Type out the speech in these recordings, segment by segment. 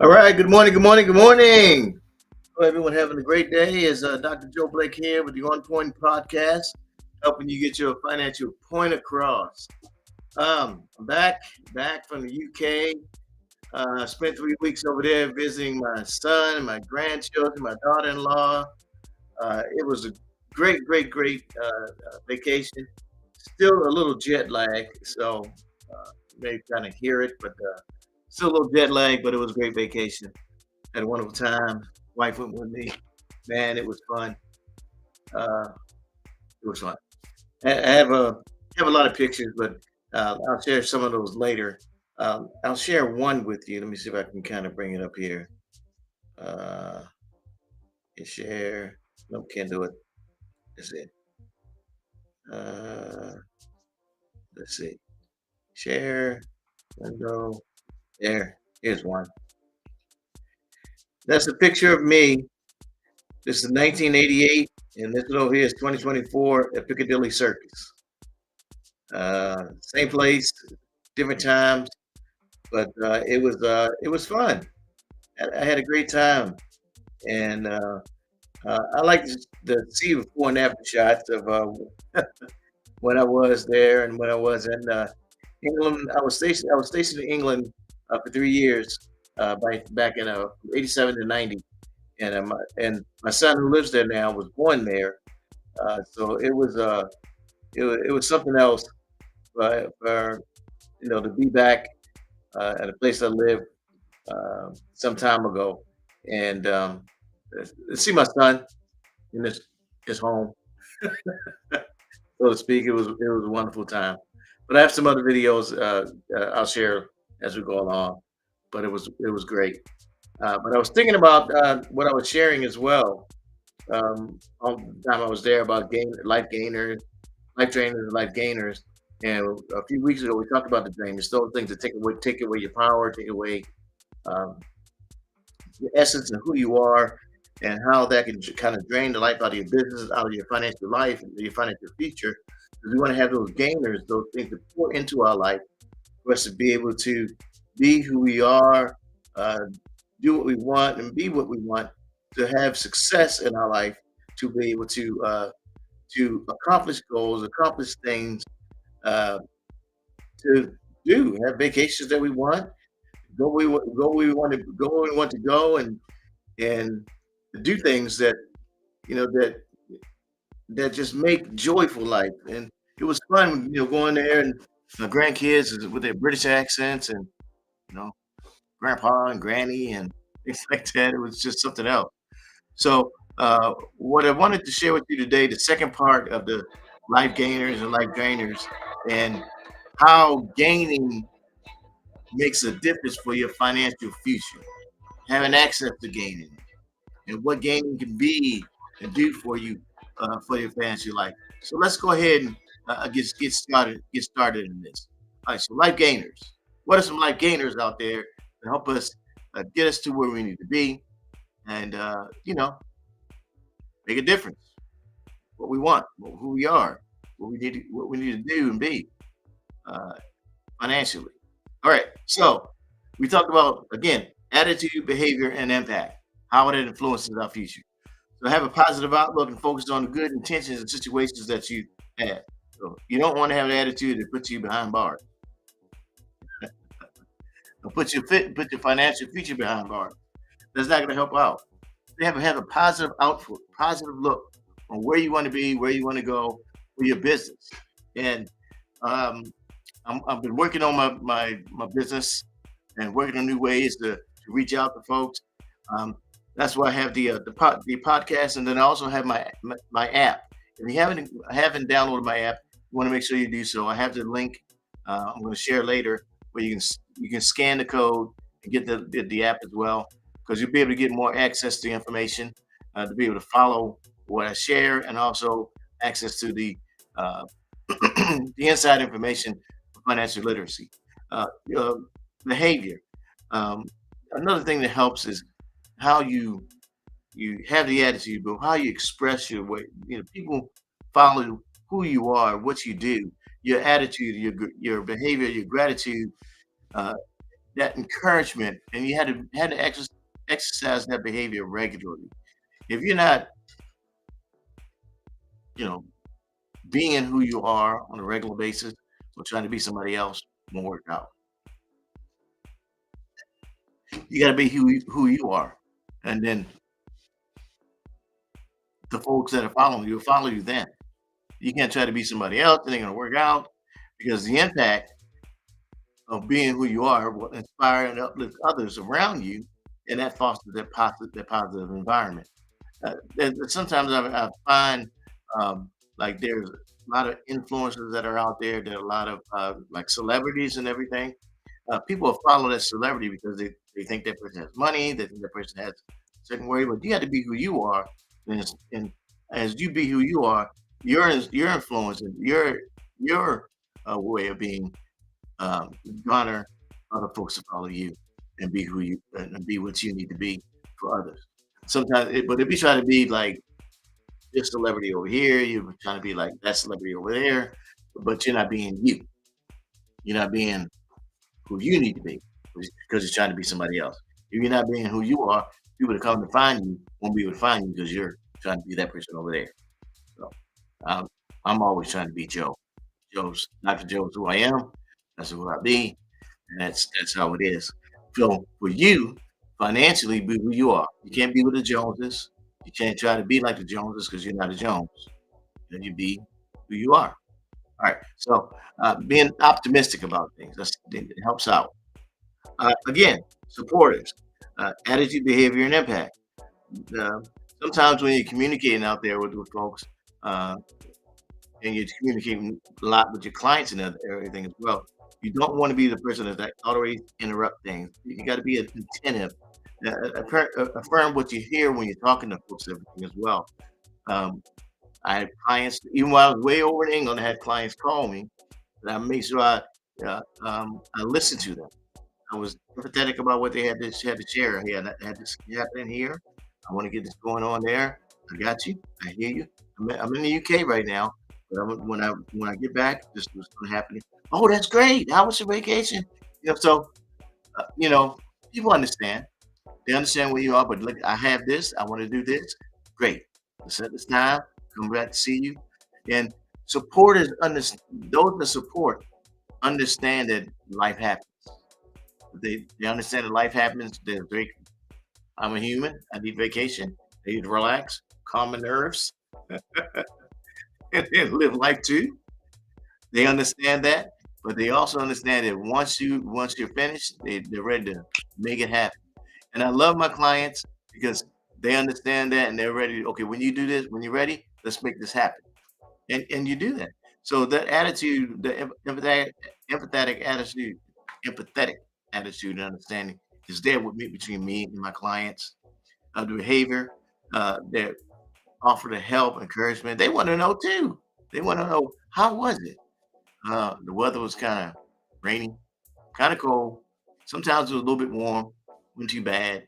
All right. Good morning. Good morning. Good morning. Hope everyone having a great day. Is Dr. Joe Blake here with the On Point Podcast, helping you get your financial point across. I'm back from the UK. Spent 3 weeks over there visiting my son, my grandchildren, my daughter-in-law. It was a great vacation. Still a little jet lag, so you may kind of hear it, but still a little jet lag. But it was a great vacation. Had a wonderful time. Wife went with me. Man, it was fun. Uh, it was fun. I have a lot of pictures, but I'll share some of those later. I'll share one with you. Let me see if I can kind of bring it up here. Uh, share. No, can't do it. That's it. Uh, let's see. Share window. There. Here's one. That's a picture of me. This is 1988, and this one over here is 2024 at Piccadilly Circus. Same place, different times, but it was fun. I had a great time, and I like to see before and after shots of when I was there and when I was in England. I was stationed in England for 3 years, back in '87 to '90, and my son who lives there now was born there. So it was something else for to be back at a place I lived some time ago, and see my son in his home, so to speak. It was a wonderful time. But I have some other videos I'll share as we go along. But it was great. But I was thinking about what I was sharing as well. All the time I was there about life gainers, life trainers, and life gainers. And a few weeks ago, we talked about the drainers, those things that take away your power, take away um, the essence of who you are, and how that can kind of drain the life out of your business, out of your financial life, and your financial future. Because we want to have those gainers, those things that pour into our life for us to be able to be who we are, uh, do what we want, and be what we want, to have success in our life, to be able to accomplish goals, accomplish things, uh, to have vacations that we want, go where we want to go, where we want to go, and do things that that just make joyful life. And it was fun, going there, and my grandkids with their British accents, and you know, grandpa and granny and things like that. It was just something else. So, what I wanted to share with you today, the second part of the life gainers and life drainers, and how gaining makes a difference for your financial future. Having access to gaining, and what gaining can be and do for you for your fantasy life. So let's go ahead and get started in this. All right, so life gainers. What are some life gainers out there to help us get us to where we need to be, and make a difference? What we want, who we are, what we need to do and be uh, financially. All right, so we talked about again attitude, behavior, and impact. How it influences our future. So have a positive outlook and focus on the good intentions and situations that you have. So you don't want to have an attitude that puts you behind bars or put your financial future behind bars. That's not going to help out. You have a positive outlook, positive look on where you want to be, where you want to go for your business. And um, I've been working on my business and working on new ways to reach out to folks. Um, that's why I have the podcast, and then I also have my app. If you haven't downloaded my app, you want to make sure you do so. I have the link. I'm going to share later where you can scan the code and get the app as well, because you'll be able to get more access to the information, to be able to follow what I share, and also access to the uh, the inside information for financial literacy. Uh, uh, Behavior. Um, Another thing that helps is how you have the attitude, but how you express your way. People follow who you are, what you do, your attitude, your behavior, your gratitude, uh, that encouragement, and you had to exercise that behavior regularly. If you're not, you know, being who you are on a regular basis or trying to be somebody else, won't work out. You got to be who you are, and then the folks that are following you will follow you. Then you can't try to be somebody else; it ain't gonna work out, because the impact of being who you are will inspire and uplift others around you, and that fosters that positive environment. And sometimes I find like there's a lot of influencers that are out there. There are a lot of like celebrities and everything. People will follow that celebrity because they think that person has money, they think that person has a certain way, but you have to be who you are. And as you be who you are, your influence and your way of being um, garner other folks to follow you and be who you and be what you need to be for others. But if you try to be like this celebrity over here, you're trying to be like that celebrity over there, but you're not being you. You're not being who you need to be because you're trying to be somebody else. If you're not being who you are, people that come to find you won't be able to find you because you're trying to be that person over there. So um, I'm always trying to be Joe. Dr. Joe's who I am. That's who I be, and that's how it is. So for you, financially, be who you are. You can't be with the Joneses. You can't try to be like the Joneses because you're not a Jones. And you be who you are. All right. So being optimistic about things, it helps out. Again, supporters, attitude, behavior, and impact. Uh, Sometimes when you're communicating out there with folks, uh, and you're communicating a lot with your clients and everything as well, you don't want to be the person that's like always interrupt things. You got to be attentive, affirm what you hear when you're talking to folks, and everything as well. Um, I had clients, even while I was way over in England, I had clients call me, and I made sure I listened to them. I was empathetic about what they had to share. Hey, I had this happening here. I want to get this going on there. I got you. I hear you. I'm in the UK right now, but when I get back, this is what's going to happen. Oh, that's great. How was your vacation? So you know, people understand. They understand where you are. But look, I have this. I want to do this. Great. Let's set this time. Come back to see you. And supporters understand. Those that support understand that life happens. They understand that life happens. I'm a human. I need vacation. I need to relax, calm my nerves, and live life too. They understand that, but they also understand that once you're finished, they're ready to make it happen. And I love my clients because they understand that and they're ready. Okay, when you do this, when you're ready, let's make this happen. And you do that. So that attitude, empathetic attitude, empathetic attitude and understanding is there with me between me and my clients. The behavior, offer to help, encouragement. They want to know too. They want to know, how was it? The weather was kind of rainy, kind of cold. Sometimes it was a little bit warm, wasn't too bad.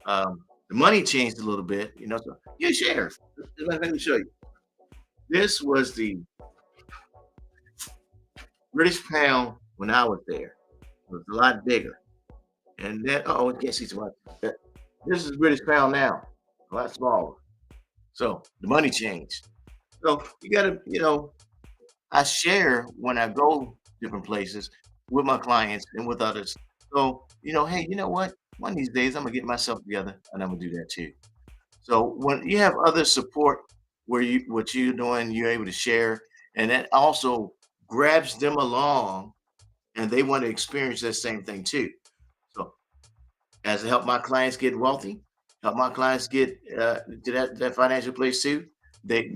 The money changed a little bit, So yeah, share. Let me show you. This was the British pound when I was there. It was a lot bigger. And then, oh, I can't see so much. This is British pound now, a lot smaller. So the money changed. So you gotta, I share when I go different places with my clients and with others. So, hey, you know what? One of these days I'm gonna get myself together and I'm gonna do that too. So when you have other support where what you're doing, you're able to share, and that also grabs them along and they want to experience that same thing too. So as to help my clients get wealthy, help my clients get to that financial place too. They,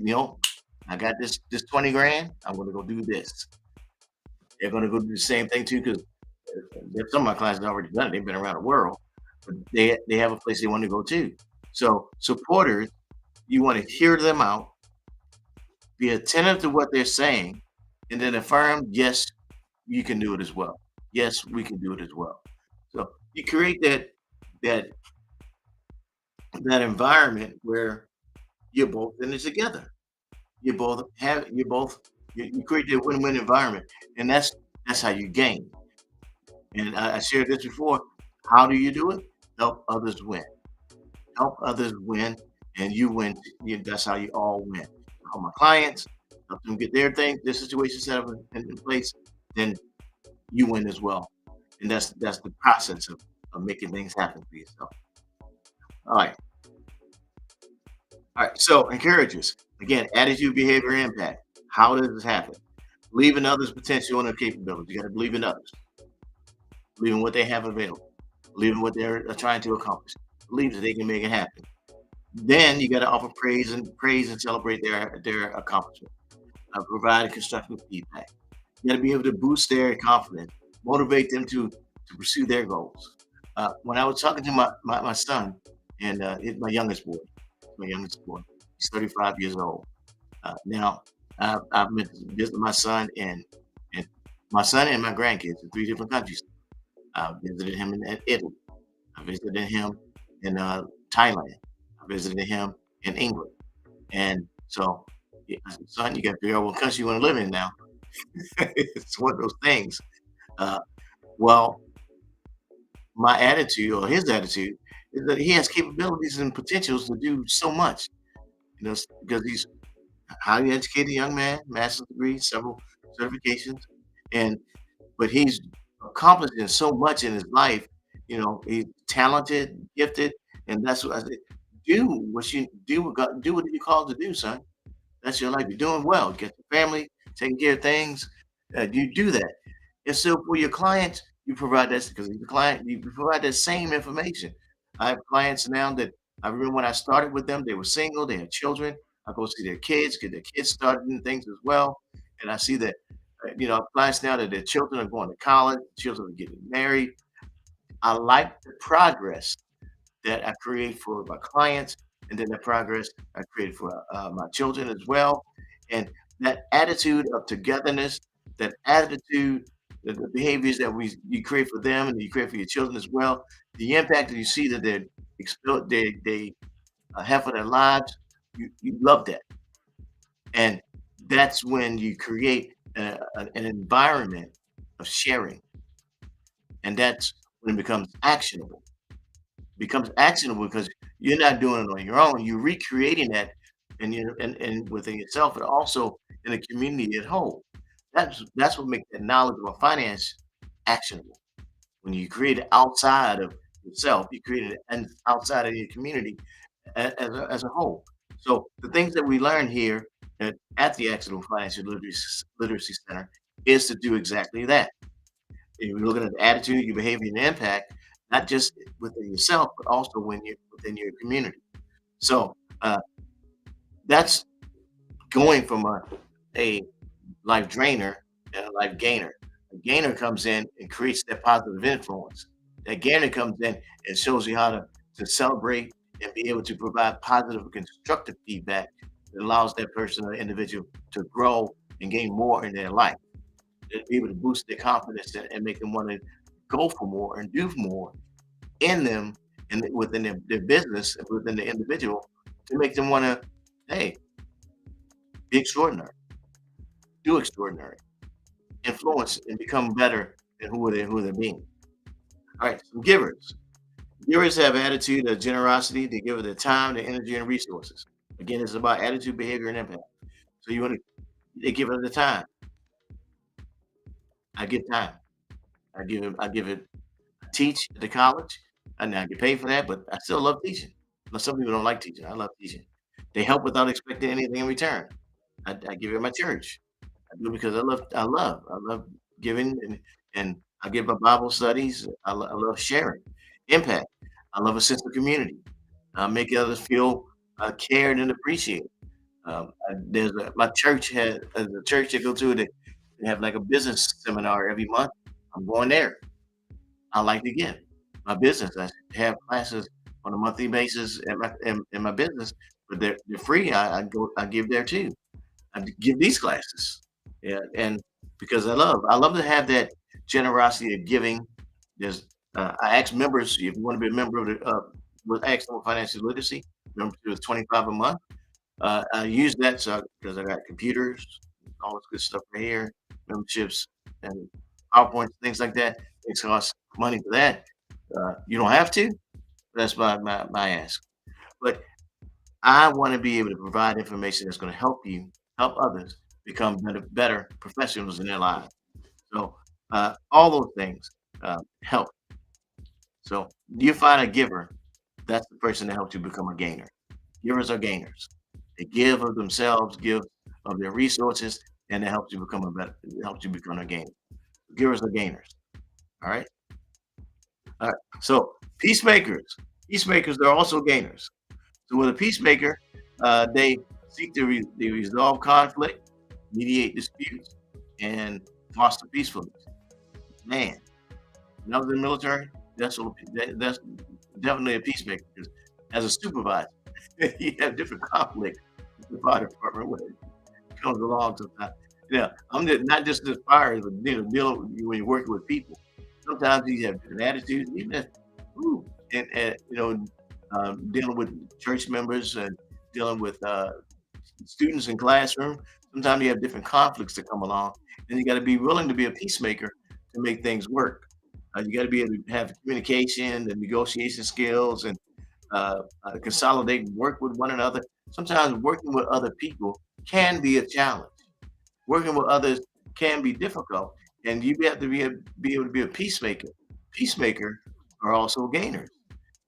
I got this 20 grand. I'm gonna go do this. They're gonna go do the same thing too, because some of my clients have already done it. They've been around the world, but they have a place they want to go to. So supporters, you want to hear them out, be attentive to what they're saying, and then affirm, yes, you can do it as well. Yes, we can do it as well. So you create that that environment where you're both in it together. You create that win-win environment, and that's how you gain. And I shared this before. How do you do it? Help others win. Help others win, and you win. That's how you all win. Help my clients, help them get their situation set up in place. Then you win as well, and that's the process of making things happen for yourself. All right, all right. So encourages again, attitude, behavior, impact. How does this happen? Believe in others' potential and their capabilities. You got to believe in others. Believe in what they have available. Believe in what they're trying to accomplish. Believe that they can make it happen. Then you got to offer praise and celebrate their accomplishment. Provide constructive feedback. You got to be able to boost their confidence, motivate them to pursue their goals. When I was talking to my son, and my youngest boy, he's 35 years old. Now, I've been to visit and my son and my grandkids in three different countries. I visited him in Italy. I visited him in Thailand. I visited him in England. And so, yeah, I said, son, you got to figure out what country you want to live in now. It's one of those things. Uh, well, my attitude or his attitude is that he has capabilities and potentials to do so much, because he's a highly educated young man, master's degree, several certifications, and but he's accomplishing so much in his life. He's talented, gifted, and that's what I said. Do what you do. Do what you're called to do, son. That's your life. You're doing well. You got your family, taking care of things. You do that. And so for your clients, you provide that because the client, you provide that same information. I have clients now that I remember when I started with them, they were single, they had children. I go see their kids, get their kids started in things as well. And I see that, I have clients now that their children are going to college, children are getting married. I like the progress that I create for my clients, and then the progress I create for my children as well. And that attitude of togetherness, that attitude, the behaviors that you create for them and you create for your children as well, the impact that you see that they have for their lives, you love that, and that's when you create an environment of sharing, and that's when it becomes actionable because you're not doing it on your own. You're recreating that and within yourself, but also in the community at whole. That's what makes that knowledge of finance actionable. When you create it outside of yourself, you create it and outside of your community as a whole. So the things that we learn here at the Actionable Financial Literacy Center is to do exactly that. You're looking at the attitude, your behavior, and impact, not just within yourself, but also when you're within your community. So that's going from a life drainer and a life gainer. A gainer comes in and creates that positive influence. That gainer comes in and shows you how to celebrate and be able to provide positive and constructive feedback It allows that person or individual to grow and gain more in their life. To be able to boost their confidence and make them want to go for more and do more in them and within their business and within the individual to make them want to, hey, be extraordinary, do extraordinary, influence and become better than who they're being. All right, some givers. Givers have attitude of generosity. They give it their time, their energy, and resources. Again, it's about attitude, behavior, and impact. So you want to they give it the time. I give time. I teach at the college, and I get paid for that, but I still love teaching. But some people don't like teaching. I love teaching. They help without expecting anything in return. I give it my church. I do it because I love giving and I give my Bible studies. I love sharing. Impact. I love a sense of community. Make others feel cared and appreciated. My church has the church I go to. They have like a business seminar every month. I'm going there. I like to give my business. I have classes on a monthly basis in my business, but they're free. I give there too. I give these classes. Yeah, and because I love to have that generosity of giving. There's I ask members if you want to be a member of the with ask them financial literacy. Membership is 25 a month. I use that so because I got computers, all this good stuff right here, memberships and PowerPoints, things like that. It costs money for that. You don't have to. That's my ask. But I want to be able to provide information that's going to help you, help others become better professionals in their lives. So all those things help. So you find a giver, that's the person that helps you become a gainer. Givers are gainers. They give of themselves, give of their resources, and it helps you become it helps you become a gainer. Givers are gainers. All right. All right. So peacemakers are also gainers. So with a peacemaker, they seek they resolve conflict, mediate disputes, and foster peacefulness. Man, when I was in the military, that's definitely a peacemaker. Because as a supervisor, you have different conflict with the fire department when it comes along sometimes. Yeah, not just the fire, but dealing when you're working with people. Sometimes you have different attitudes, even if, ooh, and dealing with church members and dealing with students in classroom. Sometimes you have different conflicts that come along, and you got to be willing to be a peacemaker to make things work. You got to be able to have communication and negotiation skills and consolidate and work with one another. Sometimes working with other people can be a challenge. Working with others can be difficult, and you have to be able to be a peacemaker. Peacemaker are also gainers.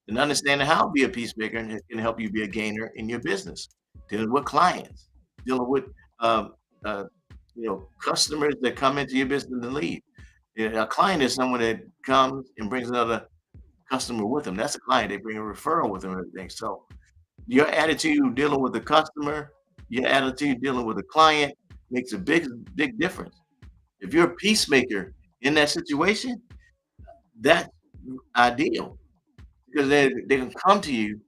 And understanding how to be a peacemaker can help you be a gainer in your business, dealing with clients, dealing with um, uh, customers that come into your business and leave. Yeah, a client is someone that comes and brings another customer with them. That's a client. They bring a referral with them and everything. So your attitude dealing with the customer, your attitude dealing with the client makes a big difference. If you're a peacemaker in that situation, that's ideal because they can come to you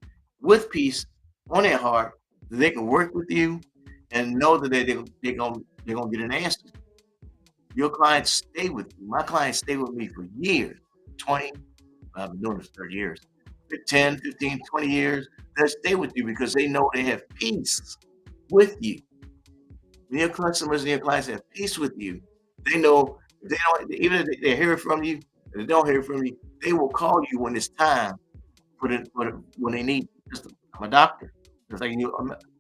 with peace on their heart. They can work with you and know that they're gonna get an answer. Your clients stay with you. My clients stay with me for years, 20, I've been doing this 30 years, 10, 15, 20 years. They stay with you because they know they have peace with you. When your customers and your clients have peace with you, they know they don't even if they hear it from you and they don't hear it from you, they will call you when it's time when they need. Just I'm a doctor. Just like you,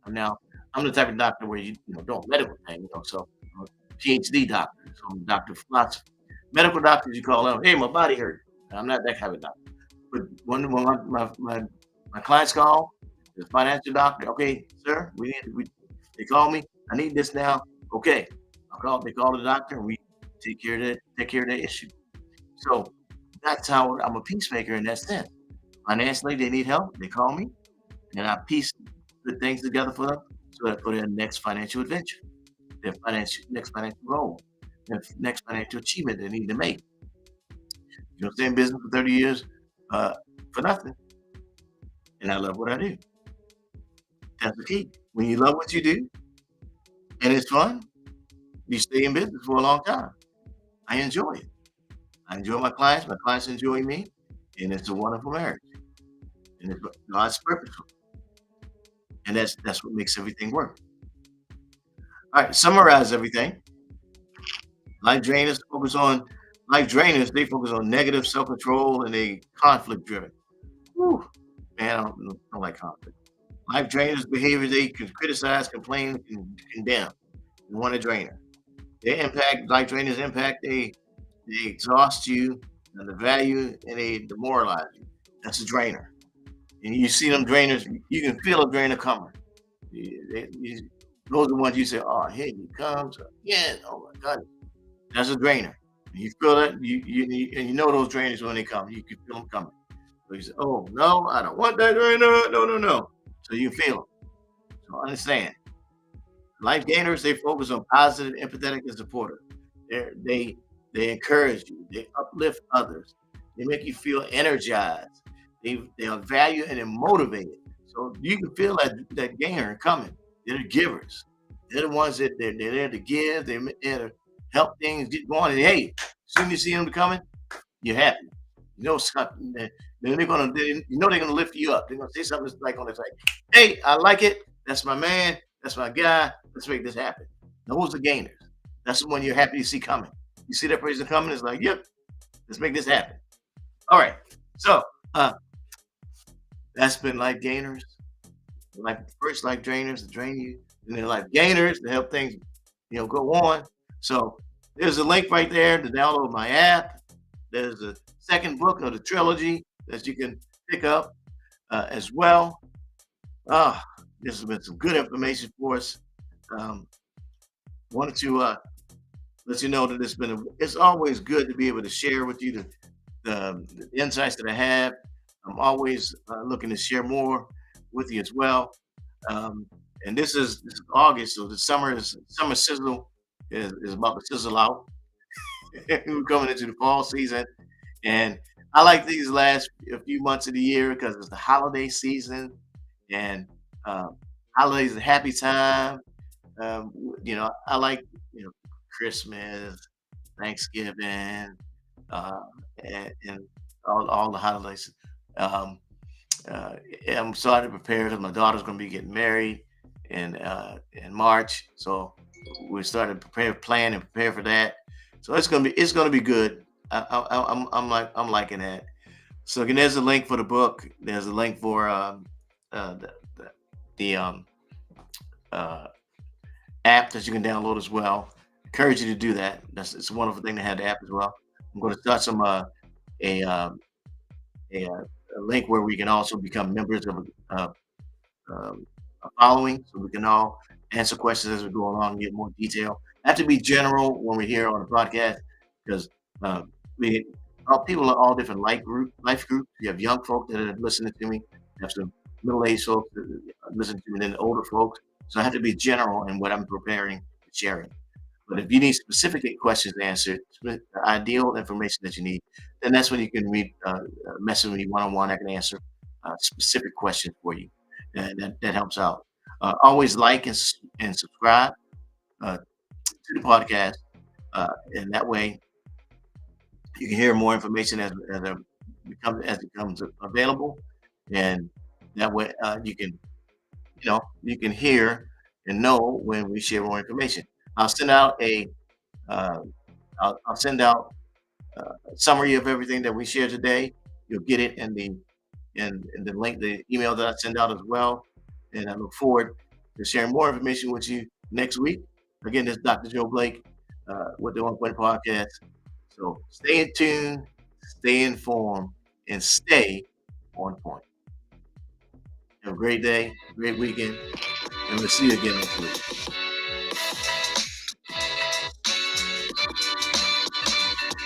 now I'm the type of doctor where you don't medical thing, so I'm a PhD doctor, so I'm a doctor of philosophy. Medical doctors, you call them, hey, my body hurt. I'm not that kind of doctor. But when my clients call, the financial doctor, okay, sir, they call me, I need this now. Okay. They call the doctor and we take care of that issue. So that's how I'm a peacemaker in that sense. Financially, they need help, they call me, and I piece the things together for them so that for their next financial adventure, their next financial goal, their next financial achievement they need to make. You know, stay in business for 30 years uh, for nothing. And I love what I do. That's the key. When you love what you do and it's fun, you stay in business for a long time. I enjoy it. I enjoy my clients enjoy me, and it's a wonderful marriage. And it's God's purpose, and that's what makes everything work. All right, summarize everything. Life drainers focus on life drainers. They focus on negative self control and they conflict driven. Whew, man, I don't like conflict. Life drainers behavior they can criticize, complain, and condemn. You want a drainer. They impact life drainers impact they exhaust you and the value and they demoralize you. That's a drainer. And you see them drainers, you can feel a drainer coming. Those are the ones you say, "Oh, here he comes again." Oh my God, that's a drainer. You feel that and you know those drainers when they come. You can feel them coming. So you say, "Oh no, I don't want that drainer." No, no, no. So you feel them. So understand. Life gainers, they focus on positive, empathetic, and supportive. They they encourage you. They uplift others. They make you feel energized. They are valued and they're motivated. So you can feel that gainer coming. They're the givers. They're the ones that they're there to give. They're there to help things get going. And hey, as soon as you see them coming, you're happy. You know something. They're gonna. You know they're gonna lift you up. They're gonna say something that's like on the like, "Hey, I like it. That's my man. That's my guy. Let's make this happen." Those are gainers. That's the one you're happy to see coming. You see that person coming, it's like, "Yep, let's make this happen." All right. So that's been life gainers. Like first life drainers to drain you, and then life gainers to help things, go on. So there's a link right there to download my app. There's a second book of the trilogy that you can pick up as well. Ah, this has been some good information for us. Um, Wanted to let you know that it's always good to be able to share with you the insights that I have. I'm always looking to share more with you as well. Um, and this is August, so the summer sizzle is about to sizzle out. We're coming into the fall season, and I like these last a few months of the year because it's the holiday season, and um, holidays is a happy time. I like you know Christmas, Thanksgiving, uh, and all the holidays. Um, uh, I'm starting to prepare because my daughter's going to be getting married in March, so we're starting to plan and prepare for that. So it's gonna be good. I'm liking that. So again, there's a link for the book. There's a link for uh, the the, the uh, app that you can download as well. Encourage you to do that. It's a wonderful thing to have the app as well. I'm going to start a, um, a link where we can also become members of a following, so we can all answer questions as we go along and get more detail. Have to be general when we're here on the podcast because uh, we all people are all different life groups. You have young folks that are listening to me. You have some middle-aged folks that listen to me, and then older folks. So I have to be general in what I'm preparing and sharing. But if you need specific questions answered, ideal information that you need, then that's when you can message me one on one. I can answer specific questions for you, and that helps out. Always like and subscribe to the podcast, and that way you can hear more information as it becomes available, and that way you can hear and know when we share more information. I'll send out a uh, I'll send out a summary of everything that we shared today. You'll get it in the link, the email that I send out as well. And I look forward to sharing more information with you next week. Again, this is Dr. Joe Blake with the One Point Podcast. So stay in tune, stay informed, and stay on point. Have a great day, great weekend, and we'll see you again next week.